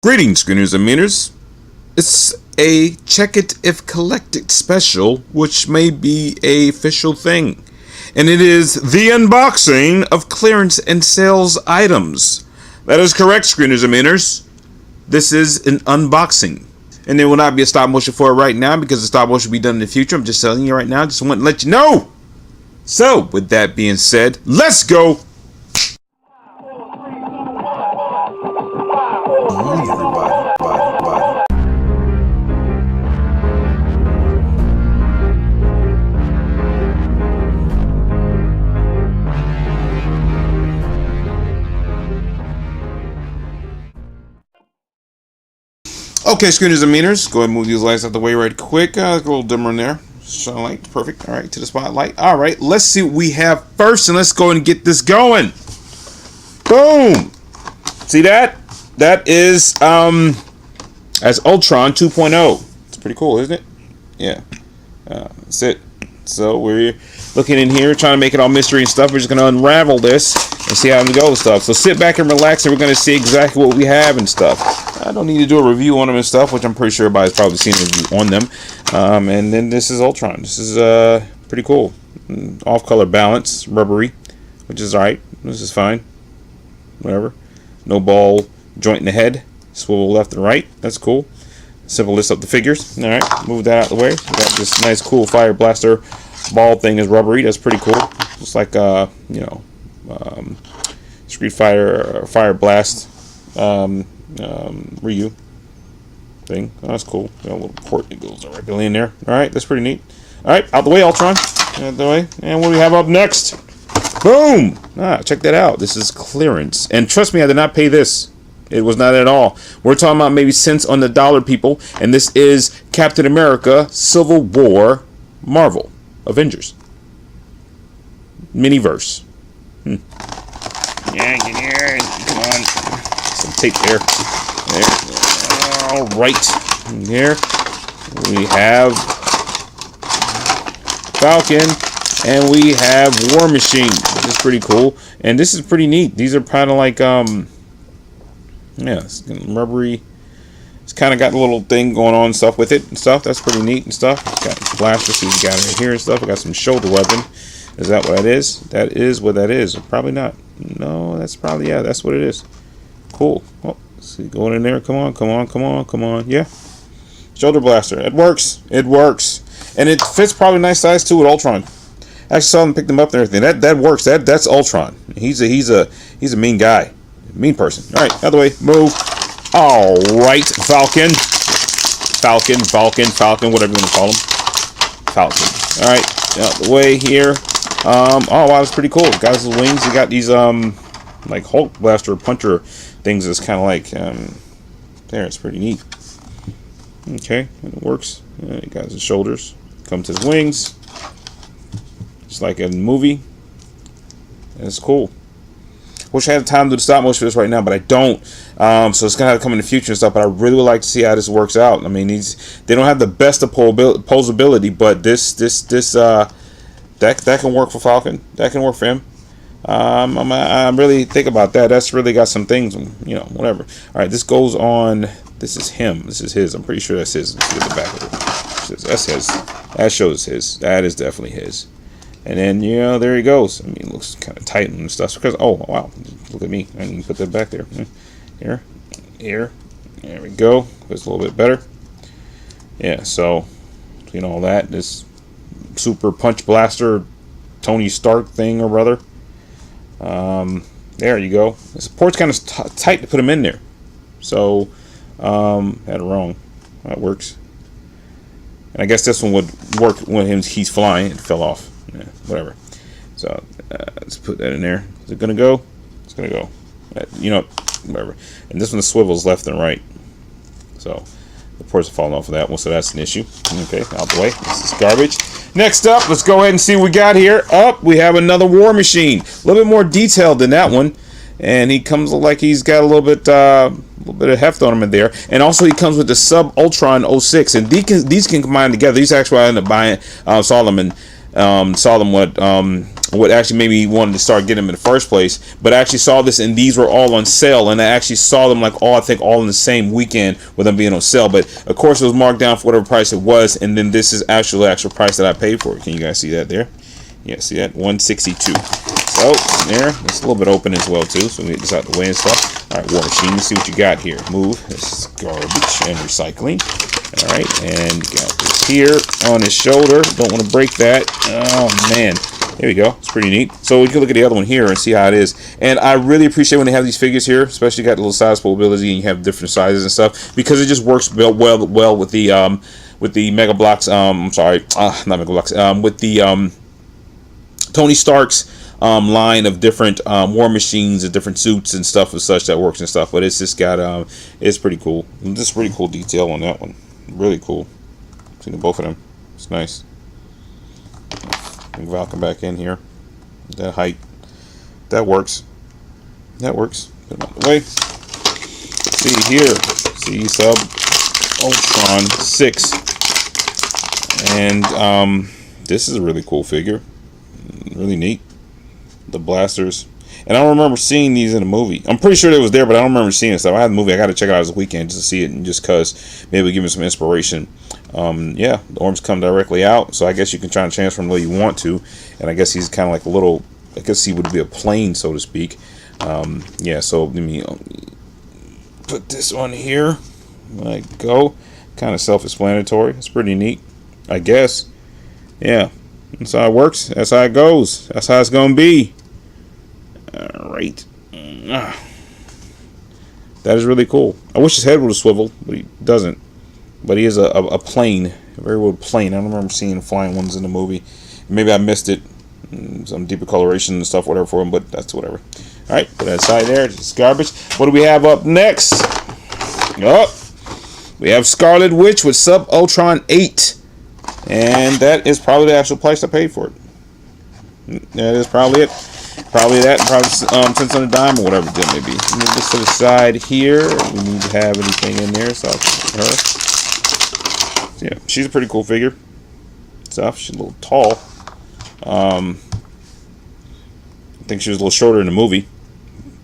Greetings, screeners and meaners. It's a check it if collected special, which may be a official thing. And it is the unboxing of clearance and sales items. That is correct, screeners and meaners. This is an unboxing. And there will not be a stop motion for it right now because the stop motion will be done in the future. I'm just telling you right now. Just want to let you know. So, with that being said, let's go. Okay, screeners and meters, go ahead and move these lights out the way right quick. A little dimmer in there. Sunlight, perfect. All right, to the spotlight. All right, let's see what we have first, and let's go and get this going. Boom! See that? That is as Ultron 2.0. It's pretty cool, isn't it? Yeah. That's it. So we're looking in here, trying to make it all mystery and stuff. We're just going to unravel this and see how it goes and stuff. So sit back and relax, and we're going to see exactly what we have and stuff. I don't need to do a review on them and stuff, which I'm pretty sure everybody's probably seen a review on them. And then this is Ultron. This is pretty cool. Off-color balance, rubbery, which is alright. This is fine. Whatever. No ball joint in the head. Swivel left and right. That's cool. Simple list up the figures. Alright, move that out of the way. We got this nice cool fire blaster ball thing is rubbery. That's pretty cool. Just like Street Fighter Fire Blast Ryu thing. Oh, that's cool. Got a little port that goes directly in there. Alright, that's pretty neat. Alright, out the way, Ultron. Out the way. And what do we have up next? Boom! Check that out. This is clearance. And trust me, I did not pay this. It was not at all. We're talking about maybe cents on the dollar, people. And this is Captain America Civil War Marvel Avengers Miniverse. Yeah, come on. Some tape there. Alright. Here we have Falcon. And we have War Machine, which is pretty cool. And this is pretty neat. These are kind of like, yeah, it's rubbery. It's kind of got a little thing going on and stuff with it and stuff. That's pretty neat and stuff. It's got blasters, so you got it here and stuff. I got some shoulder weapon. Is that what that is? That is what that is. Probably not. No, that's probably, yeah, that's what it is. Cool. Oh, let's see, going in there. Come on, come on, come on, come on. Yeah. Shoulder blaster. It works. It works. And it fits probably nice size too with Ultron. I actually saw him pick them up and everything. That works. That's Ultron. He's a mean guy. Mean person. Alright, out of the way. Move. Alright, Falcon. Falcon, whatever you want to call him. Falcon. Alright, out the way here. Oh wow, that's pretty cool. Got his wings. He got these like Hulk blaster puncher things that's kinda like there, it's pretty neat. Okay, it works. He got his shoulders. Come to his wings. Just like in the movie. And it's cool. Wish I had time to do the stop motion for this right now, but I don't. So it's gonna have to come in the future and stuff. But I really would like to see how this works out. I mean, they don't have the best of posability, but this that can work for Falcon. That can work for him. I really think about that. That's really got some things, you know, whatever. All right, this goes on. This is him. This is his. I'm pretty sure that's his. Let's get the back of it. That's his. That shows his. That is definitely his. And then, you know, there he goes. I mean, it looks kind of tight and stuff. Because, oh, wow. Look at me. I can put that back there. Here. There we go. It's a little bit better. Yeah, so, you know, all that. This super punch blaster Tony Stark thing or brother. There you go. The support's kind of tight to put him in there. So, had it wrong. That works. And I guess this one would work when he's flying. It fell off. Yeah, whatever. So let's put that in there. Is it gonna go? It's gonna go. You know, whatever. And this one swivels left and right. So the ports are falling off of that one, so that's an issue. Okay, out the way. This is garbage. Next up, let's go ahead and see what we got here. We have another War Machine. A little bit more detailed than that one. And he comes like he's got a little bit of heft on him in there. And also he comes with the Sub Ultron 06. And these can combine together. These actually I ended up buying Saw them at what actually made me wanted to start getting them in the first place. But I actually saw this, and these were all on sale, and I actually saw them like I think all in the same weekend with them being on sale. But of course, it was marked down for whatever price it was, and then this is actually the actual price that I paid for it. Can you guys see that there? Yeah, see that? $162. So there, it's a little bit open as well too. So we get this out the way and stuff. All right, War Machine. Let's see what you got here. Move. This is garbage and recycling. All right, and you got this here on his shoulder. Don't want to break that. Oh man. There we go. It's pretty neat. So we can look at the other one here and see how it is. And I really appreciate when they have these figures here, especially got the little size pullability and you have different sizes and stuff, because it just works well with the Mega Blocks. I'm sorry, not Mega Blocks. With the Tony Stark's line of different War Machines and different suits and stuff and such that works and stuff. But it's just got it's pretty cool. Just pretty cool detail on that one. Really cool. See the both of them. It's nice. Val come back in here. That height. That works. That works. Put them out the way. See here. See sub Ultron 6. And this is a really cool figure. Really neat. The blasters. And I don't remember seeing these in a movie. I'm pretty sure they was there, but I don't remember seeing it. So I had the movie. I got to check it out this weekend just to see it, and just because maybe it'll give me some inspiration. Yeah, the arms come directly out, so I guess you can try and transfer them the way you want to. And I guess he's kind of like a little, I guess he would be a plane, so to speak. Yeah, so let me put this on here. Like go. Kind of self-explanatory. It's pretty neat, I guess. Yeah, that's how it works. That's how it goes. That's how it's gonna be. Alright. That is really cool. I wish his head would have swiveled, but he doesn't. But he is a plane. A very well plane. I don't remember seeing flying ones in the movie. Maybe I missed it. Some deeper coloration and stuff, whatever for him, but that's whatever. Alright, put that aside there. It's garbage. What do we have up next? Oh, we have Scarlet Witch with Sub Ultron 8. And that is probably the actual price I paid for it. That is probably it. Probably that, probably cents on a dime or whatever it may be. Move this to the side here. We need to have anything in there, so I'll put her. So yeah, she's a pretty cool figure. Stuff. She's a little tall. I think she was a little shorter in the movie.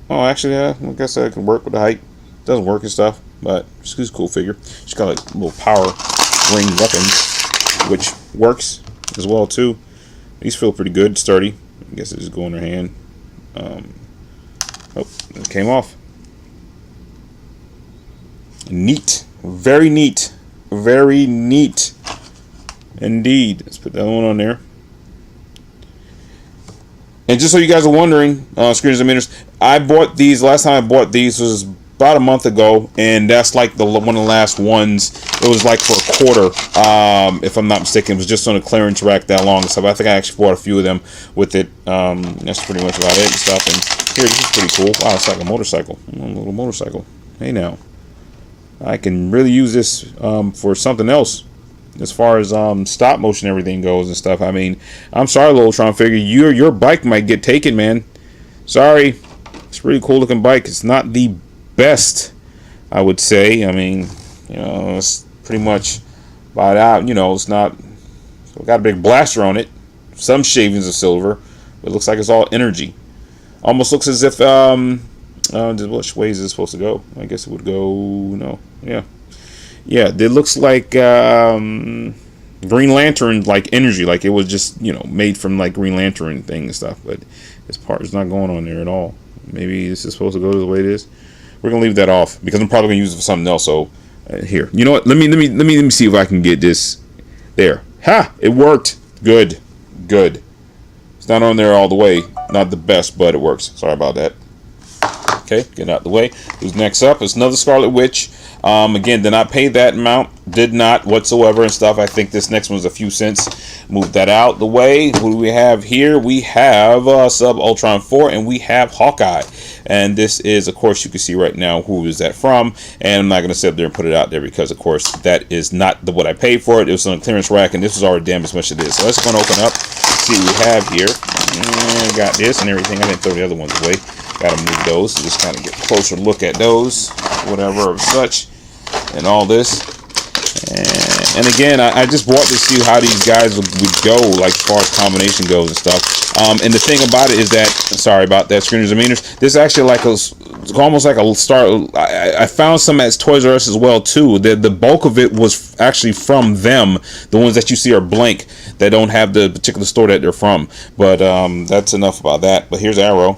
Oh, actually, yeah, I guess that can work with the height. Doesn't work and stuff, but she's a cool figure. She's got like little power ring weapons, which works as well too. These feel pretty good, sturdy. I guess it just go in her hand. Oh, it came off. Neat. Very neat. Very neat. Indeed. Let's put that one on there. And just so you guys are wondering, screens and meters, I bought these. Last time I bought these was about a month ago, and that's like one of the last ones. It was like for a quarter, if I'm not mistaken. It was just on a clearance rack that long. So I think I actually bought a few of them with it. That's pretty much about it and stuff. And here, this is pretty cool. Wow, it's like a motorcycle. A little motorcycle. Hey now, I can really use this for something else as far as stop motion everything goes and stuff. I mean, I'm sorry, little Ultron figure, your bike might get taken, man. Sorry. It's a really cool looking bike. It's not the best, I would say. I mean, you know, it's pretty much about out. You know, it's not. It's got a big blaster on it. Some shavings of silver. But it looks like it's all energy. Almost looks as if which way is this supposed to go? I guess it would go. No, yeah. It looks like Green Lantern, like energy, like it was just, you know, made from like Green Lantern thing and stuff. But this part is not going on there at all. Maybe this is supposed to go the way it is. We're gonna leave that off because I'm probably gonna use it for something else. So here, you know what? Let me see if I can get this there. Ha! It worked. Good. It's not on there all the way. Not the best, but it works. Sorry about that. Okay, get out the way. Who's next up? It's another Scarlet Witch. Again, did not pay that amount. Did not whatsoever and stuff. I think this next one's a few cents. Move that out the way. Who do we have here? We have Sub Ultron 4 and we have Hawkeye. And this is, of course, you can see right now who is that from. And I'm not going to sit up there and put it out there because, of course, that is not what I paid for it. It was on a clearance rack and this was already damn as much as it is. So let's go and open up. See what we have here. And got this and everything. I didn't throw the other ones away. Got to move those. Just kind of get a closer look at those. Whatever of such. And all this. And again, I just bought to see how these guys would go, like as far as combination goes and stuff. And the thing about it is that, sorry about that, screeners and meters. This is actually like almost like a start. I found some at Toys R Us as well too. The bulk of it was actually from them. The ones that you see are blank, that don't have the particular store that they're from. But that's enough about that. But here's Arrow.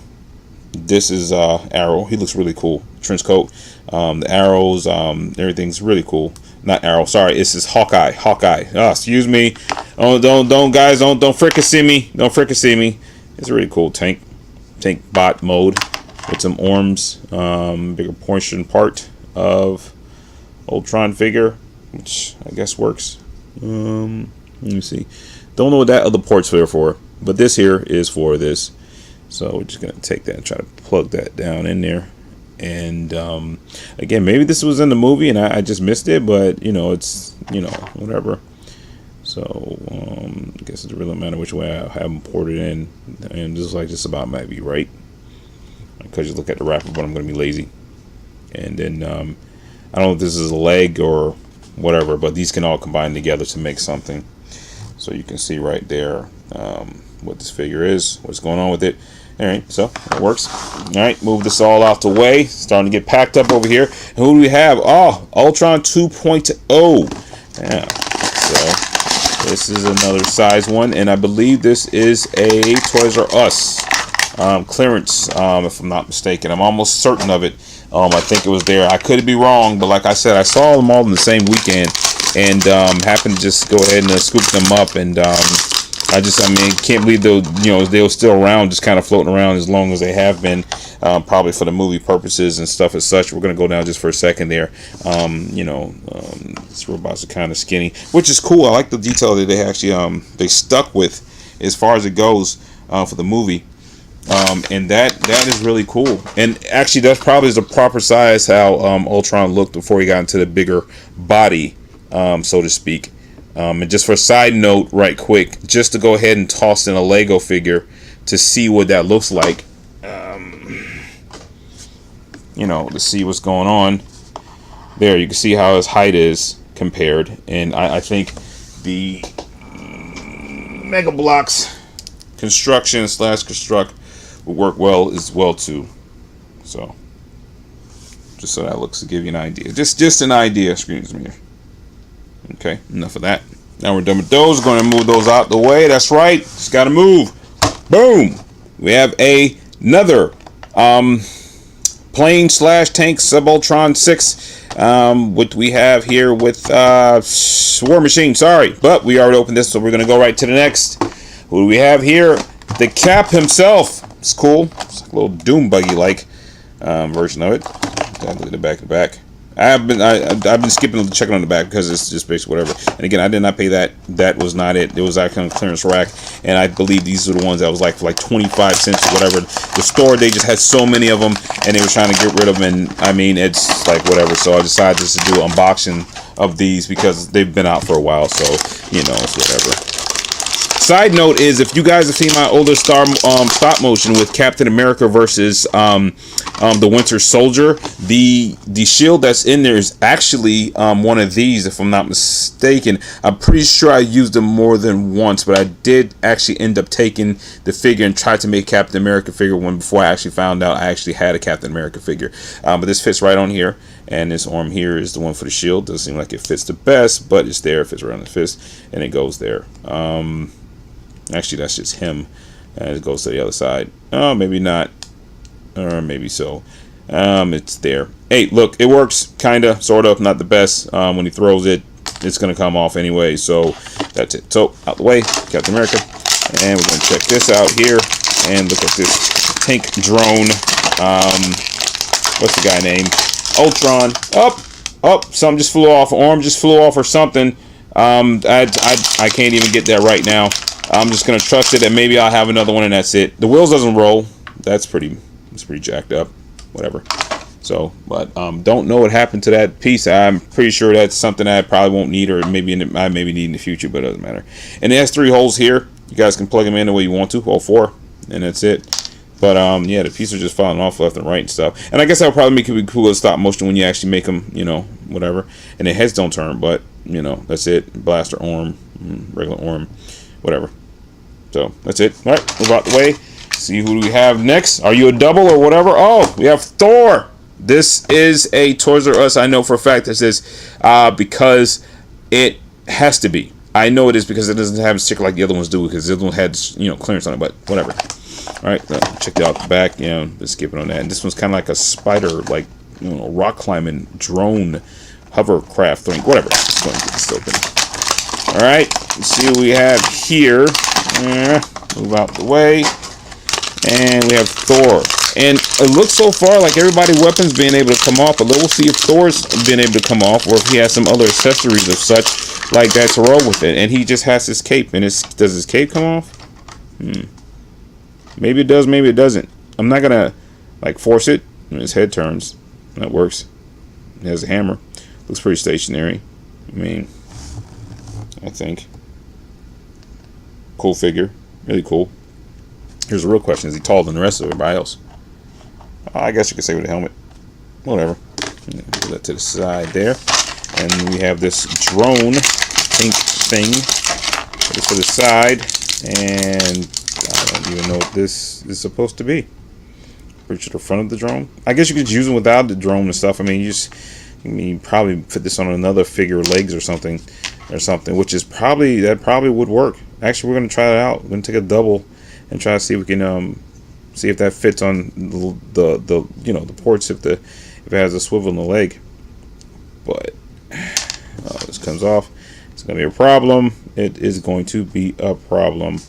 This is Arrow. He looks really cool. Trench coat. The arrows, everything's really cool. Not Arrow, sorry, this is Hawkeye. Oh, excuse me. Oh, don't guys, don't fricassee me. Don't fricassee me. It's a really cool tank bot mode with some arms, bigger portion part of Ultron figure, which I guess works. Let me see. Don't know what that other port's there for, but this here is for this. So we're just gonna take that and try to plug that down in there. And again, maybe this was in the movie and I just missed it, but you know, it's, you know, whatever. So I guess it really matter which way I have them ported in, and just like just about might be right, because you look at the wrapper, but I'm gonna be lazy. And then I don't know if this is a leg or whatever, but these can all combine together to make something. So you can see right there what this figure is, what's going on with it. Alright, so that works. Alright, move this all out the way. Starting to get packed up over here. And who do we have? Oh, Ultron 2.0. Yeah, so this is another size one. And I believe this is a Toys R Us clearance, if I'm not mistaken. I'm almost certain of it. I think it was there. I could be wrong, but like I said, I saw them all in the same weekend. And happened to just go ahead and scoop them up. And I mean, can't believe they were still around, just kind of floating around as long as they have been, probably for the movie purposes and stuff as such. We're going to go down just for a second there. These robots are kind of skinny, which is cool. I like the detail that they actually they stuck with as far as it goes for the movie. And that is really cool. And actually, that's probably the proper size how Ultron looked before he got into the bigger body, so to speak. And just for a side note, right quick, just to go ahead and toss in a Lego figure to see what that looks like, to see what's going on. There, you can see how his height is compared, and I think the Mega Bloks construction / construct will work well as well too. So, just so that looks to give you an idea, just an idea. Excuse me. Okay, enough of that. Now we're done with those. We're going to move those out the way. That's right. Just got to move. Boom. We have another plane / tank Subaltron 6. What we have here with War Machine. Sorry, but we already opened this, so we're going to go right to the next. Who do we have here? The Cap himself. It's cool. It's like a little Doom buggy like version of it. Look at the back of the back. I've been skipping checking on the back because it's just basically whatever. And again, I did not pay that. That was not it. It was actually on a clearance rack, and I believe these are the ones that was like for like 25 cents or whatever. The store, they just had so many of them, and they were trying to get rid of them. And I mean, it's like whatever. So I decided just to do an unboxing of these because they've been out for a while. So it's whatever. Side note is, if you guys have seen my older stop motion with Captain America versus the Winter Soldier, the shield that's in there is actually one of these, if I'm not mistaken. I'm pretty sure I used them more than once, but I did actually end up taking the figure and tried to make Captain America figure one before I actually found out I actually had a Captain America figure. But this fits right on here, and this arm here is the one for the shield. Doesn't seem like it fits the best, but it's there. It fits right on the fist, and it goes there. Actually, that's just him. It goes to the other side. Oh, maybe not. Or maybe so. It's there. Hey, look, it works. Kinda, sort of, not the best. When he throws it, it's going to come off anyway. So, that's it. So, out the way. Captain America. And we're going to check this out here. And look at this tank drone. What's the guy name? Ultron. Up. Something just flew off. Arm just flew off or something. I can't even get that right now. I'm just gonna trust it, and maybe I'll have another one, and that's it. The wheels doesn't roll. It's pretty jacked up. Whatever. So, but don't know what happened to that piece. I'm pretty sure that's something I probably won't need, or I maybe need in the future, but it doesn't matter. And it has 3 holes here. You guys can plug them in the way you want to, all 4, and that's it. But yeah, the pieces are just falling off left and right and stuff. And I guess that would probably make it cool with stop motion when you actually make them, whatever. And the heads don't turn, but that's it. Blaster arm, regular arm, whatever. So that's it. All right, move out the way. See who do we have next. Are you a double or whatever? Oh, we have Thor. This is a Toys R Us. I know for a fact this is because it has to be. I know it is because it doesn't have a sticker like the other ones do, because the other one had, you know, clearance on it, but whatever. All right, check out the back. You know, just skipping on that. And this one's kind of like a spider, like, you know, rock climbing drone hovercraft thing. Whatever. Let's go and get this open. All right, let's see what we have here. Move out the way. And we have Thor. And it looks so far like everybody's weapons being able to come off, but we'll see if Thor's being able to come off, or if he has some other accessories of such like that to roll with it. And he just has his cape. And does his cape come off? Maybe it does, maybe it doesn't. I'm not gonna like force it. His head turns. That works. He has a hammer. Looks pretty stationary. I mean, I think. Cool figure. Really cool. Here's the real question. Is he taller than the rest of everybody else? I guess you could say with a helmet. Whatever. Put that to the side there. And we have this drone pink thing. Put it to the side. And I don't even know what this is supposed to be. Pretty sure the front of the drone. I guess you could use them without the drone and stuff. I mean, you probably fit this on another figure legs or something, which is that probably would work. Actually, we're gonna try it out. We're gonna take a double and try to see if we can see if that fits on the you know, the ports, if it has a swivel in the leg. But this comes off. It's gonna be a problem. It is going to be a problem.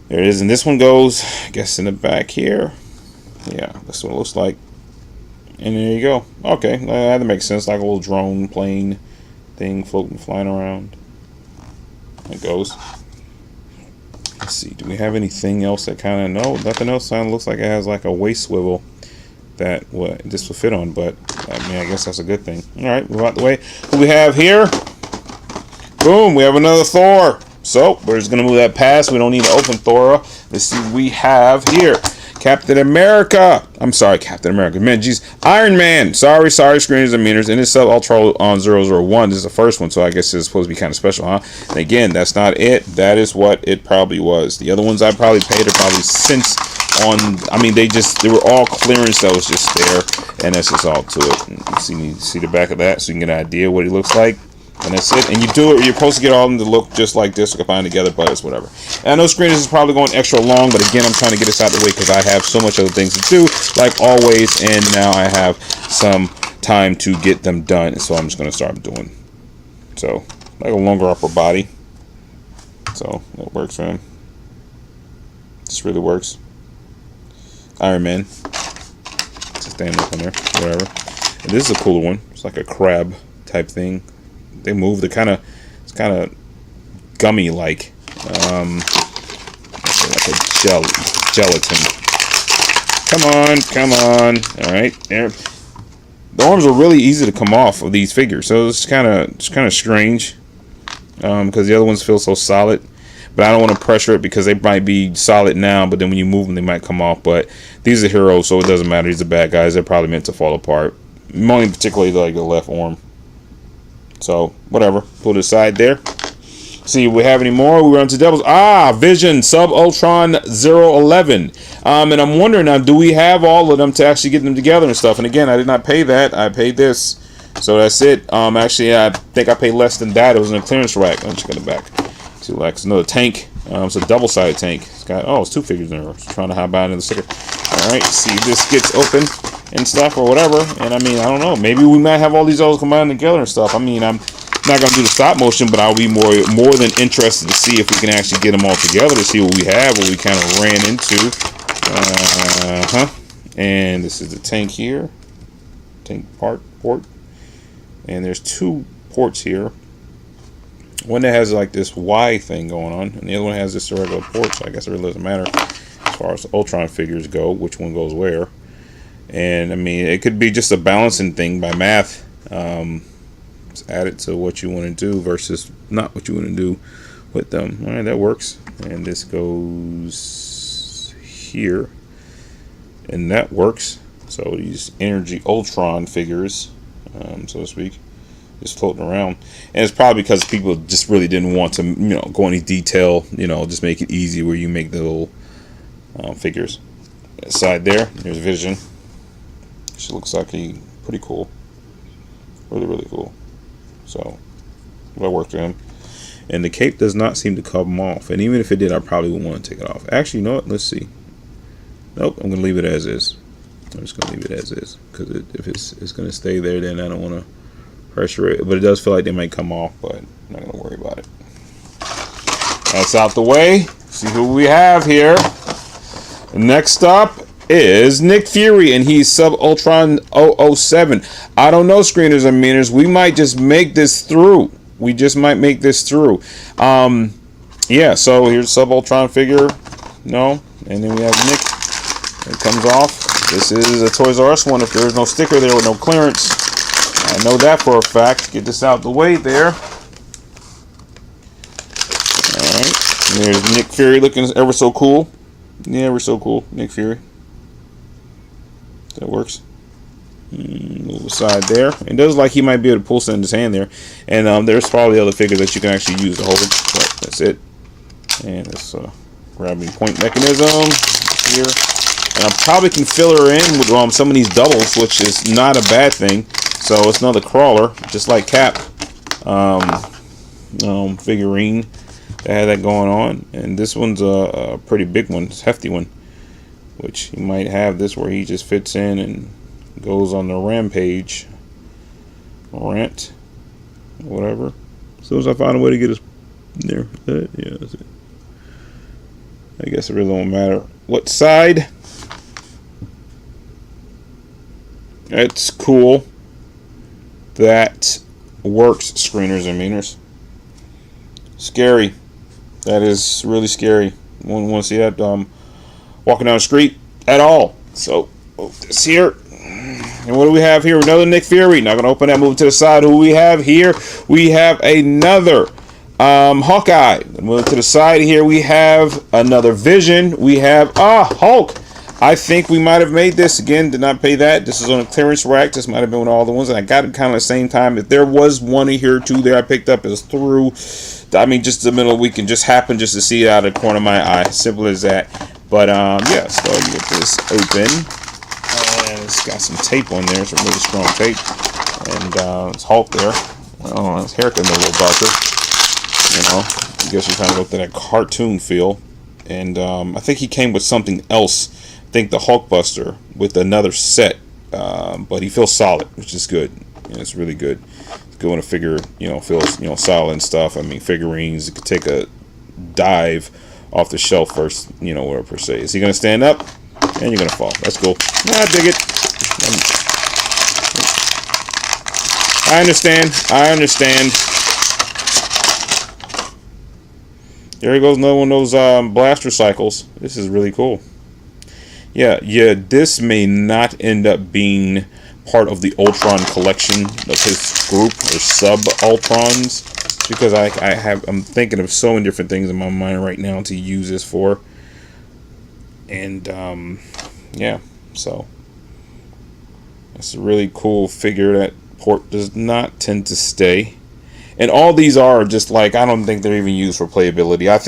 There it is, and this one goes, I guess, in the back here. Yeah, that's what it looks like. And there you go. Okay, that makes sense. Like a little drone plane thing floating, flying around. It goes. Let's see. Do we have anything else that kind of... No, nothing else. Kind of looks like it has like a waist swivel that this will fit on. But I mean, I guess that's a good thing. All right, move out the way. Who we have here? Boom. We have another Thor. So we're just gonna move that past. We don't need to open Thor. Let's see what we have here. Captain America. I'm sorry, Captain America. Man, geez. Iron Man. Sorry, screens and meters. And it's sub Ultra on 001. This is the first one, so I guess it's supposed to be kind of special, huh? And again, that's not it. That is what it probably was. The other ones I probably paid are probably since on. I mean, they were all clearance that was just there, and that's just all to it. And you see the back of that, so you can get an idea what he looks like. And that's it. And you're supposed to get all of them to look just like this, or combine together, but it's whatever. And I know screeners is probably going extra long, but again, I'm trying to get this out of the way because I have so much other things to do, like always, and now I have some time to get them done. So I'm just going to start doing. So, like a longer upper body. So, that works for him. This really works. Iron Man. Just stand up on there, whatever. And this is a cooler one. It's like a crab type thing. They move. It's kind of gummy like a gelatin. Come on. All right, there. The arms are really easy to come off of these figures, so it's kind of strange because the other ones feel so solid. But I don't want to pressure it because they might be solid now, but then when you move them, they might come off. But these are heroes, so it doesn't matter. These are bad guys. They're probably meant to fall apart. Only particularly like the left arm. So, whatever. Put it aside there. See if we have any more. We run to Devils. Vision Sub Ultron 011. And I'm wondering now, do we have all of them to actually get them together and stuff? And again, I did not pay that. I paid this. So that's it. Actually, I think I paid less than that. It was in a clearance rack. Let me check in the back. See, like, it's another tank. It's a double-sided tank. It's got, it's two figures in there. I'm trying to hide another sticker. All right, see if this gets open and stuff or whatever. And I mean, I don't know, maybe we might have all these others combined together and stuff. I mean, I'm not gonna do the stop motion, but I'll be more than interested to see if we can actually get them all together, to see what we have, what we kind of ran into. And this is the tank here, tank port, and there's two ports here. One that has like this Y thing going on, and the other one has this regular port, so I guess it really doesn't matter as far as the Ultron figures go, which one goes where. And I mean, it could be just a balancing thing by math. Just add it to what you want to do versus not what you want to do with them. All right, that works. And this goes here, and that works. So these Energy Ultron figures, so to speak. just floating around. And it's probably because people just really didn't want to, you know, go any detail, you know, just make it easy where you make the little figures. Side there's Vision. She looks like he pretty cool, really cool. So that worked for him. And the cape does not seem to come off, and even if it did, I probably wouldn't want to take it off. Actually, you know what? Let's see. Nope, I'm gonna leave it as is. I'm just gonna leave it as is, because if it's gonna stay there, then I don't want to pressure it. But it does feel like they might come off, but I'm not gonna worry about it. That's out the way. See who we have here. Next up is Nick Fury, and he's Sub Ultron 007. I don't know, screeners and meaners. We might just make this through. We just might make this through. Yeah, so here's Sub Ultron figure. No. And then we have Nick. It comes off. This is a Toys R Us one if there's no sticker there with no clearance. I know that for a fact. Get this out the way there. Alright. There's Nick Fury looking ever so cool. Yeah, ever so cool. Nick Fury. That works. Move aside there. It does like he might be able to pull something in his hand there. And there's probably other figures that you can actually use to hold. But that's it. And this grabbing point mechanism here. And I probably can fill her in with some of these doubles, which is not a bad thing. So it's another crawler, just like Cap figurine that had that going on. And this one's a pretty big one, it's a hefty one, which he might have this where he just fits in and goes on the rampage, rant, whatever. As soon as I find a way to get us there, yeah, that's it. I guess it really won't matter what side. It's cool. That works, screeners and meaners. Scary. That is really scary. Wouldn't want to see that walking down the street at all. So this here. And what do we have here? Another Nick Fury. Not gonna open that. Move to the side. Who we have here? We have another Hawkeye. Move to the side here. We have another Vision. We have Hulk. I think we might have made this again. Did not pay that. This is on a clearance rack. This might have been one of all the ones, and I got it kind of the same time. If there was one here or two there I picked up, it was through. I mean, just the middle of the week and just happened just to see it out of the corner of my eye. Simple as that. But yeah, so you get this open. And it's got some tape on there, some really strong tape. And it's Hulk there. Oh, his hair could be a little darker. You know, I guess you kind of looked at that cartoon feel. And I think he came with something else. I think the Hulkbuster with another set. But he feels solid, which is good. And it's really good. It's good when a figure, feels, solid and stuff. I mean, figurines, it could take a dive off the shelf first, whatever per se. Is he going to stand up? And you're going to fall. That's cool. I dig it. I understand. There he goes, another one of those blaster cycles. This is really cool. Yeah, this may not end up being part of the Ultron collection of his group or sub-Ultrons, because I'm thinking of so many different things in my mind right now to use this for. And yeah, so it's a really cool figure. That port does not tend to stay, and all these are just like, I don't think they're even used for playability. I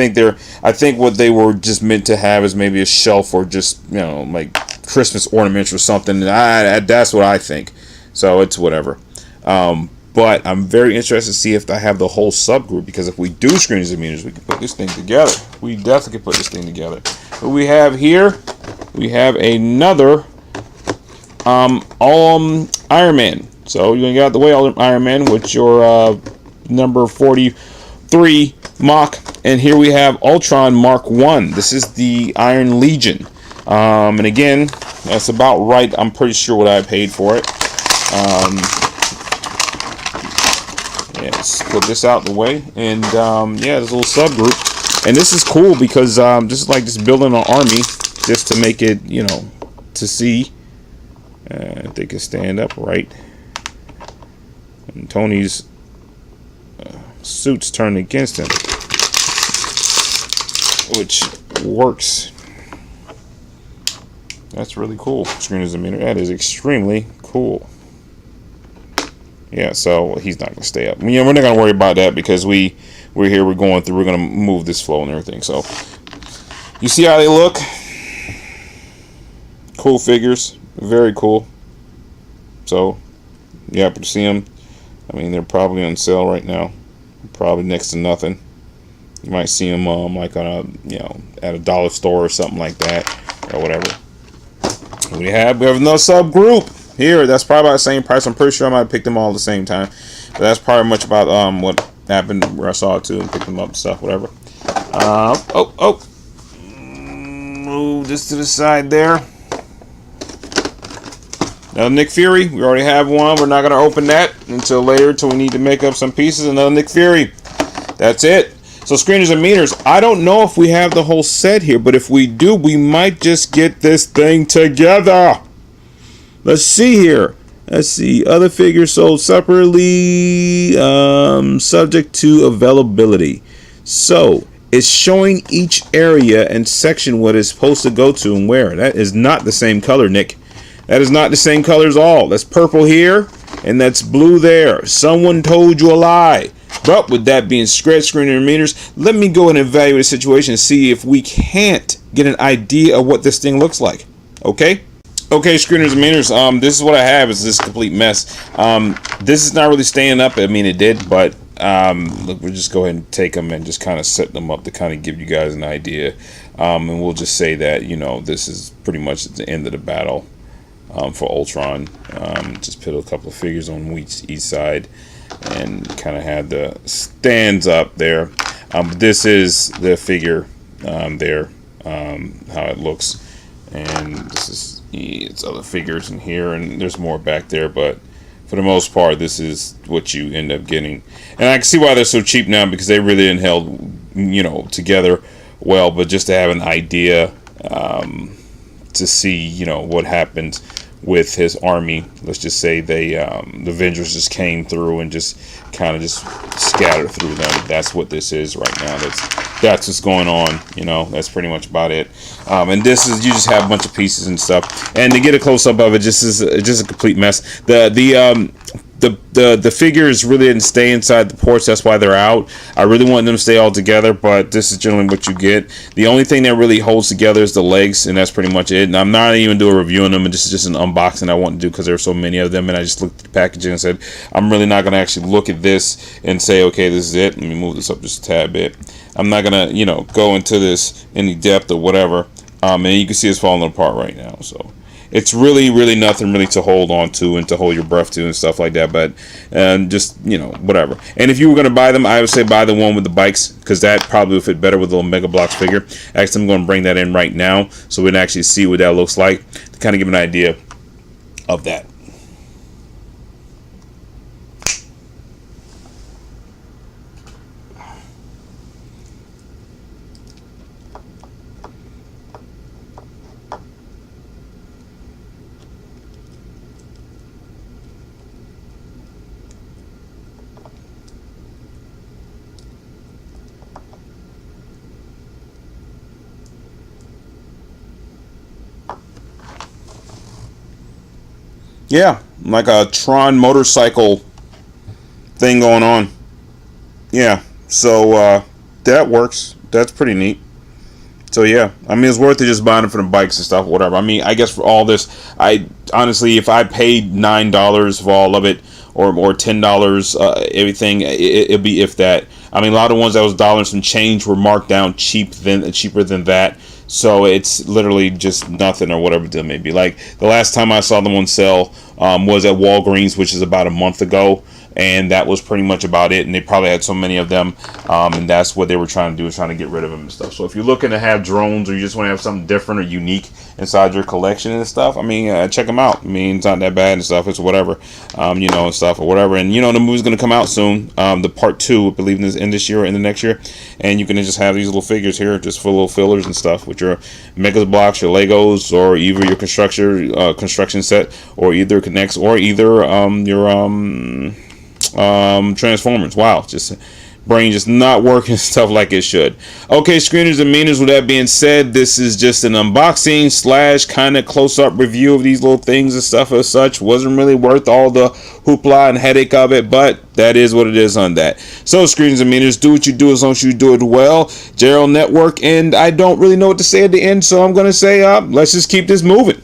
think what they were just meant to have is maybe a shelf or just like Christmas ornaments or something. That's what I think. So it's whatever. But I'm very interested to see if I have the whole subgroup, because if we do screens and meters, we can put this thing together. We definitely can put this thing together. What we have here, we have another Iron Man. So you're gonna get out the way, Iron Man, with your number 43 Mach. And here we have Ultron Mark 1. This is the Iron Legion. And again, that's about right. I'm pretty sure what I paid for it. Let's put this out the way, and yeah, this little subgroup, and this is cool because just like just building an army, just to make it, to see. They can stand up right, and Tony's suit's turned against him, which works. That's really cool. Screeners a minute. That is extremely cool. Yeah, so he's not going to stay up. We're not going to worry about that because we're here, we're going through, we're going to move this flow and everything. So you see how they look? Cool figures, very cool. So you happen to see them. I mean, they're probably on sale right now, probably next to nothing. You might see them like on a at a dollar store or something like that, or whatever. We have another subgroup here. That's probably about the same price. I'm pretty sure I might pick them all at the same time, but that's probably much about what happened where I saw it too and picked them up and stuff, whatever. Move this to the side there. Another Nick Fury. We already have one. We're not going to open that until later, until we need to make up some pieces. Another Nick Fury. That's it. So screeners and meters. I don't know if we have the whole set here, but if we do, we might just get this thing together. Let's see here. Let's see. Other figures sold separately, subject to availability. So it's showing each area and section what it's supposed to go to and where. That is not the same color, Nick. That is not the same color at all. That's purple here, and that's blue there. Someone told you a lie. But with that being said, screener and meters, let me go and evaluate the situation and see if we can't get an idea of what this thing looks like. Okay? Okay, screeners and meters, this is what I have. Is this complete mess. This is not really staying up. I mean, it did, but look, we'll just go ahead and take them and just kind of set them up to kind of give you guys an idea. And we'll just say that, this is pretty much the end of the battle for Ultron. Just put a couple of figures on each side and kind of had the stands up there. This is the figure there, how it looks. And this is its other figures in here, and there's more back there, but for the most part, this is what you end up getting. And I can see why they're so cheap now, because they really didn't held, together well. But just to have an idea, to see, what happened with his army. Let's just say the Avengers just came through and just kind of just scattered through them. That's what this is right now. That's what's going on. That's pretty much about it. And this is, you just have a bunch of pieces and stuff. And to get a close up of it, just a complete mess. The figures really didn't stay inside the ports. That's why they're out. I really want them to stay all together, but this is generally what you get. The only thing that really holds together is the legs, and that's pretty much it. And I'm not even doing a review on them, and this is just an unboxing I want to do because there's so many of them. And I just looked at the packaging and said, I'm really not going to actually look at this and say, okay, this is it. Let me move this up just a tad bit. I'm not going to, go into this any depth or whatever. And you can see it's falling apart right now. So it's really nothing really to hold on to and to hold your breath to and stuff like that. But just, whatever. And if you were going to buy them, I would say buy the one with the bikes, because that probably would fit better with the little Mega Bloks figure. Actually, I'm going to bring that in right now so we can actually see what that looks like to kind of give an idea of that. Yeah, like a Tron motorcycle thing going on. Yeah, so that works. That's pretty neat. So yeah, I mean, it's worth it just buying them for the bikes and stuff, whatever. I mean, I guess for all this, I honestly, if I paid $9 for all of it, or $10, everything, it'd be if that. I mean, a lot of ones that was dollars and change were marked down cheaper than that. So it's literally just nothing or whatever it may be. Like the last time I saw them on sale was at Walgreens, which is about a month ago. And that was pretty much about it. And they probably had so many of them. And that's what they were trying to do, is trying to get rid of them and stuff. So if you're looking to have drones, or you just want to have something different or unique inside your collection and stuff, I mean, check them out. I mean, it's not that bad and stuff. It's whatever, and stuff or whatever. And, the movie's going to come out soon. The part 2, I believe, in this year or in the next year. And you can just have these little figures here, just for little fillers and stuff, with your Mega Bloks, your Legos, or either your construction set, or either connects, or either your Transformers. Wow, just brain just not working stuff like it should. Okay, screeners and meaners, with that being said, this is just an unboxing slash kind of close-up review of these little things and stuff as such. Wasn't really worth all the hoopla and headache of it, but that is what it is on that. So screeners and meaners, do what you do as long as you do it well. Gerald Network, and I don't really know what to say at the end, so I'm going to say let's just keep this moving.